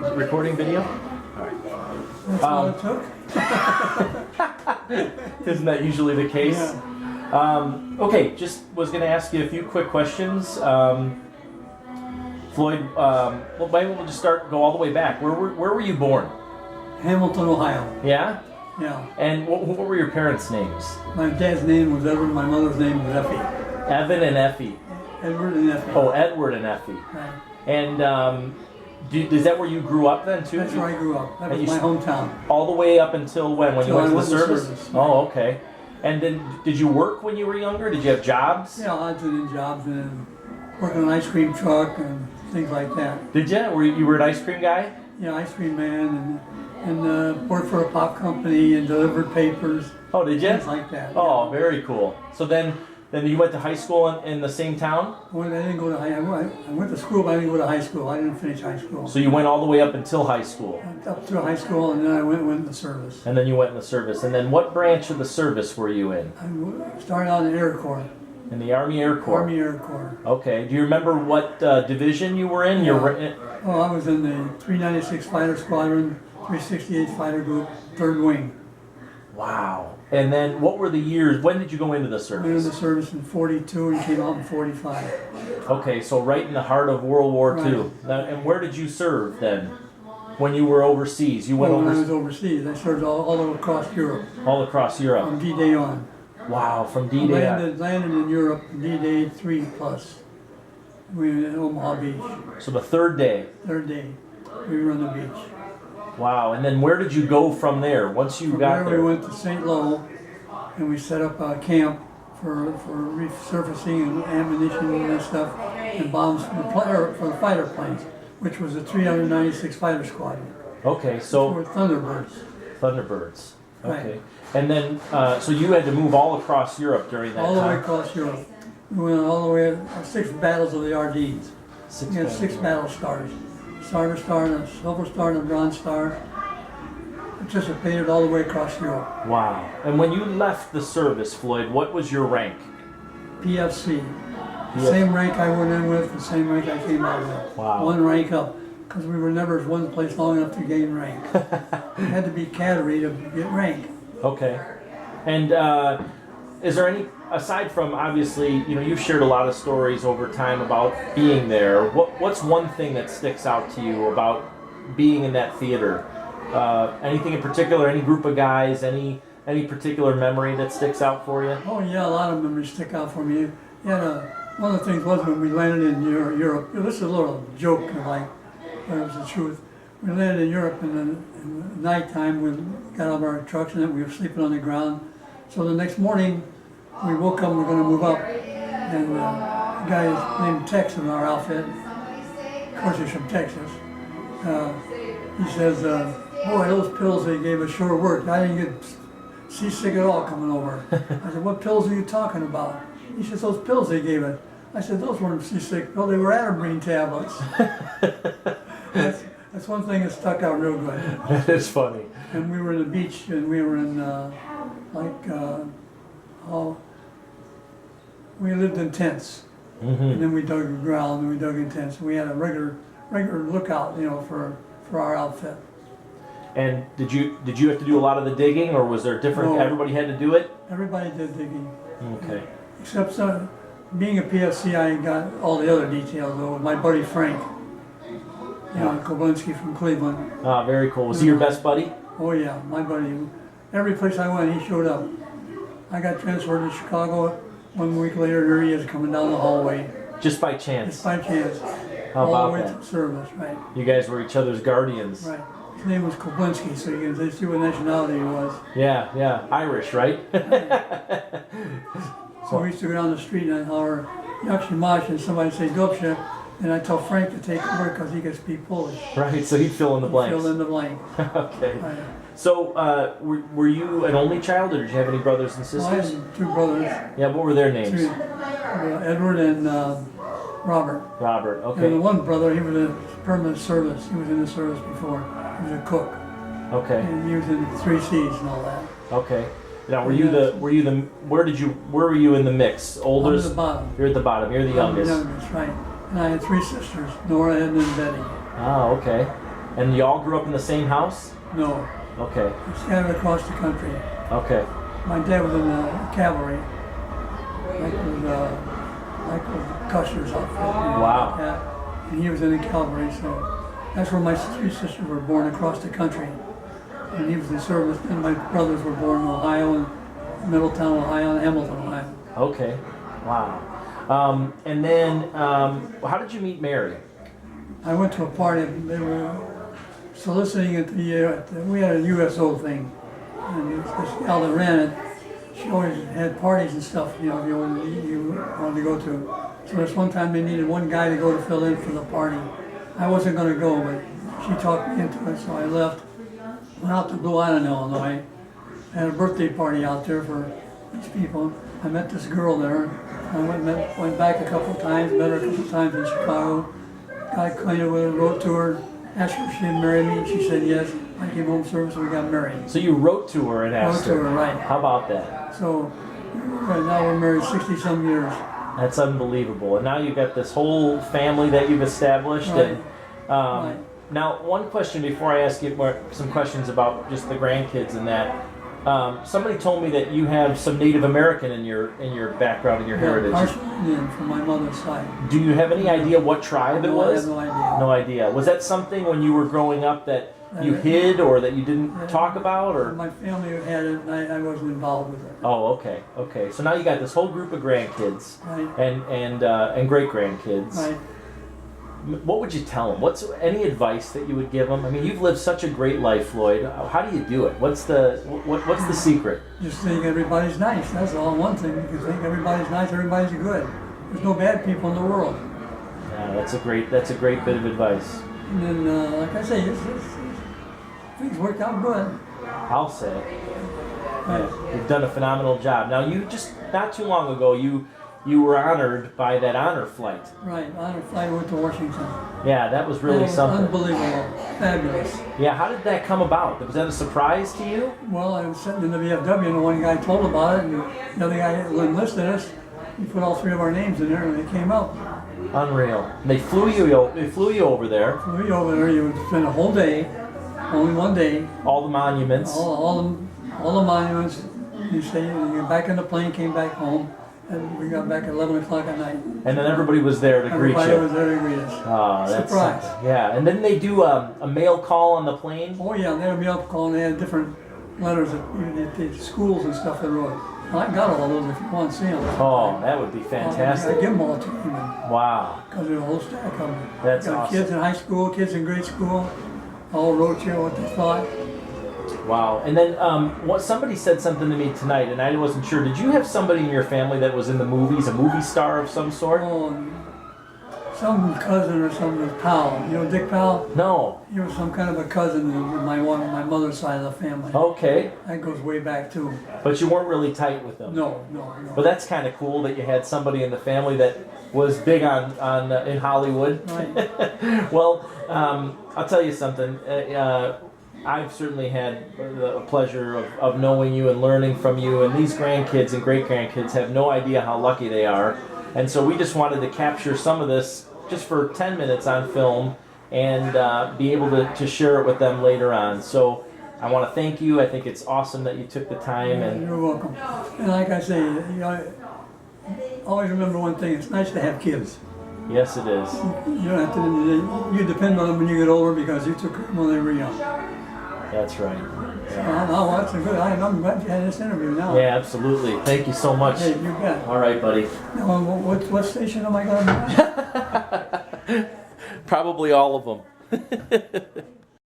recording video? All right. That's all it took. Isn't that usually the case? Yeah. Okay, just was going to ask you a few quick questions. Floyd, well, maybe we'll just go all the way back. Where were you born? Hamilton, Ohio. Yeah? Yeah. And what were your parents' names? My dad's name was Edward. My mother's name was Effie. Evan and Effie. Edward and Effie. Oh, Edward and Effie. Right. And is that where you grew up then too? That's where I grew up. That And was my hometown. All the way up until when? When you Till went to I the went to service? service. Oh, okay. And then did you work when you were younger? Did you have jobs? Yeah, odds and ends jobs and working on an ice cream truck and things like that. Did you? You were an ice cream guy? Yeah, ice cream man and worked for a pop company and delivered papers. Oh, did you? Things like that. Oh, very cool. So then you went to high school in the same town? Well, I didn't go to high. I went to school, but I didn't go to high school. I didn't finish high school. So you went all the way up until high school? Up through high school, and then I went in the service. And then you went in the service. And then what branch of the service were you in? I started out in the Air Corps. In the Army Air Corps? Army Air Corps. Okay. Do you remember what division you were in? Yeah. Oh, I was in the 396 Fighter Squadron, 368 Fighter Group, 3rd Wing. Wow. And then what were the years? When did you go into the I went service? in the service in 42 and came out in 45. Okay, so right in the heart of World War II. Right. Now, and where did you serve then? When you were overseas? You went When I over was overseas, I served all across Europe, all across Europe. from D-Day on. Wow, from D-Day. Landed in Europe, D-Day 3+. We were in Omaha Beach. So the third day. 3rd day, we were on the beach. Wow, and then where did you go from there? Once you From got there, there? we went to St. Lo, and we set up a camp for resurfacing and ammunition and stuff, and bombs for the fighter planes, which was the 396 Fighter Squadron. Okay, They so were Thunderbirds. Thunderbirds. Okay. Right. And then, so you had to move all across Europe during that All the way time? across Europe. We went all the way, 6 battles of the Ardennes. We had 6 battle stars. Starter Star and a Silver Star and a Bronze Star. Participated all the way across Europe. Wow. And when you left the service, Floyd, what was your rank? PFC. The Yes. same rank I went in with, the same rank I came out with. Wow. 1 rank up, because we were never one place long enough to gain rank. You had to be category to get rank. Okay. And is there any, aside from obviously, you've shared a lot of stories over time about being there, what's one thing that sticks out to you about being in that theater? Anything in particular, any group of guys, any particular memory that sticks out for you? Oh yeah, a lot of memories stick out for me. One of the things was when we landed in Europe, this is a little joke, but it was the truth. We landed in Europe in the nighttime, we got out of our trucks and we were sleeping on the ground. So the next morning, we woke up and we were going to move up. And a guy named Tex in our outfit, of course he's from Texas, he says, boy, those pills they gave us sure worked. I didn't get seasick at all coming over. I said, what pills are you talking about? He says, those pills they gave us. I said, those weren't seasick. No, they were Atterbury tablets. That's one thing that stuck out real good. That is funny. And we were in the beach, and we were in we lived in tents, and then we dug the ground, and we dug in tents. We had a regular lookout, for our outfit. And did you have to do a lot of the digging, or was there different? No. Everybody had to do it. Everybody did digging. Okay. Except being a PFC, I got all the other details though. My buddy Frank, Koblinski from Cleveland. Ah, very cool. Was he your best buddy? Oh yeah, my buddy. Every place I went, he showed up. I got transferred to Chicago. 1 week later, here he is coming down the hallway. Just by chance. Just by chance. How all about the way that? to service, right? You guys were each other's guardians. Right. His name was Koblinski, so you can see what nationality he was. Yeah. Irish, right? So we used to go down the street and I'd holler, Yakshimash, and somebody say Dubsha, and I tell Frank to take over because he can speak Polish. Right, so he'd fill in the blanks. Fill in the blank. Okay. Right. So, were you an only child, or did you have any brothers and Well, I sisters? had 2 brothers, Yeah, what were their names? Edward and Robert. Robert, And okay. the one brother, he was in permanent service. He was in the service before. He was a cook. Okay, And he was in 3 Cs and all that. okay. Now, where were you in the mix? I'm Oldest? at the bottom. You're at the bottom, you're the I'm the youngest. youngest, right. And I had 3 sisters, Nora, Edna, and Betty. Oh, okay. And you all grew up in the same house? No, Okay. scattered across the country. Okay. My dad was in the cavalry, like with Custer's outfit. Wow. Like that. And he was in the cavalry, so that's where my three sisters were born, across the country. And he was in service, and my brothers were born in Ohio, and Middletown, Ohio, and Hamilton, Ohio. Okay. Wow. And then, how did you meet Mary? I went to a party. They were soliciting at we had a USO thing, and this gal that ran it, she always had parties and stuff, you wanted to go to. So this one time they needed one guy to go to fill in for the party. I wasn't going to go, but she talked me into it, so I left. Went out to Blue Island, Illinois. Had a birthday party out there for these people. I met this girl there. I went back a couple times, met her a couple times in Chicago. Got acquainted with her, wrote to her, asked her if she'd marry me, and she said yes. I came home service and we got married. So you wrote to her and asked her? Wrote to her, right. How about that? So right now we're married 60-some years. That's unbelievable. And now you've got this whole family that you've established. Right. And Right. now, one question before I ask you some questions about just the grandkids and that. Somebody told me that you have some Native American in your background, in your heritage. Partial Indian from my mother's side. Do you have any idea what tribe it was? I have no idea. No idea. Was that something when you were growing up that you hid or that you didn't talk about? Or My family had it, and I wasn't involved with it. Oh, okay, okay. So now you got this whole group of grandkids Right. and great grandkids. Right. What would you tell them? What's any advice that you would give them? I mean, you've lived such a great life, Floyd. How do you do it? What's the secret? Just think everybody's nice. That's all. One thing. If you think everybody's nice, everybody's good. There's no bad people in the world. Yeah, that's a great bit of advice. And then, like I say, things worked out good. I'll say. Right. You've done a phenomenal job. Now, you just not too long ago, you were honored by that honor flight. Right. Honor flight went to Washington. Yeah, that was really That was something. Unbelievable. Fabulous. Yeah, how did that come about? Was that a surprise to you? Well, I was sitting in the VFW, and one guy told about it, and the other guy enlisted us. He put all three of our names in there, and they came out. Unreal. And they flew you over there. We over there, you would spend a whole day, only one day, All the monuments. all the monuments. You stay, you get back in the plane, came back home, and we got back at 11 o'clock at night. And then everybody was there to greet Everybody you. was there to greet us. Oh, that's Surprise. Yeah, and then they do a mail call on the plane. Oh yeah, they had me up calling. They had different letters at the schools and stuff they wrote. Well, I got all those if you want to see them. Oh, that would be fantastic. I give them all to you. Wow. Because there's a whole stack of them. That's got awesome. Kids in high school, kids in grade school, all wrote you what they thought. Wow. And then somebody said something to me tonight, and I wasn't sure. Did you have somebody in your family that was in the movies, a movie star of some sort? Oh, some cousin or some Powell. You know Dick Powell? No. He was some kind of a cousin in my mother's side of the family. Okay. That goes way back too. But you weren't really tight with them. No. But that's kind of cool that you had somebody in the family that was big on in Hollywood. Right. Well, I'll tell you something. I've certainly had the pleasure of knowing you and learning from you, and these grandkids and great-grandkids have no idea how lucky they are. And so we just wanted to capture some of this just for 10 minutes on film and be able to share it with them later on. So I want to thank you. I think it's awesome that you took the time. And You're welcome. And like I say, always remember one thing, it's nice to have kids. yes, it is. You don't have to, you depend on them when you get older because you took them when they were young. That's right. Now that's a good, I'm glad you had this interview now. Yeah, absolutely. Thank you so much. Hey, you bet. All right, buddy. Now, what station am I going to be on? Probably all of them.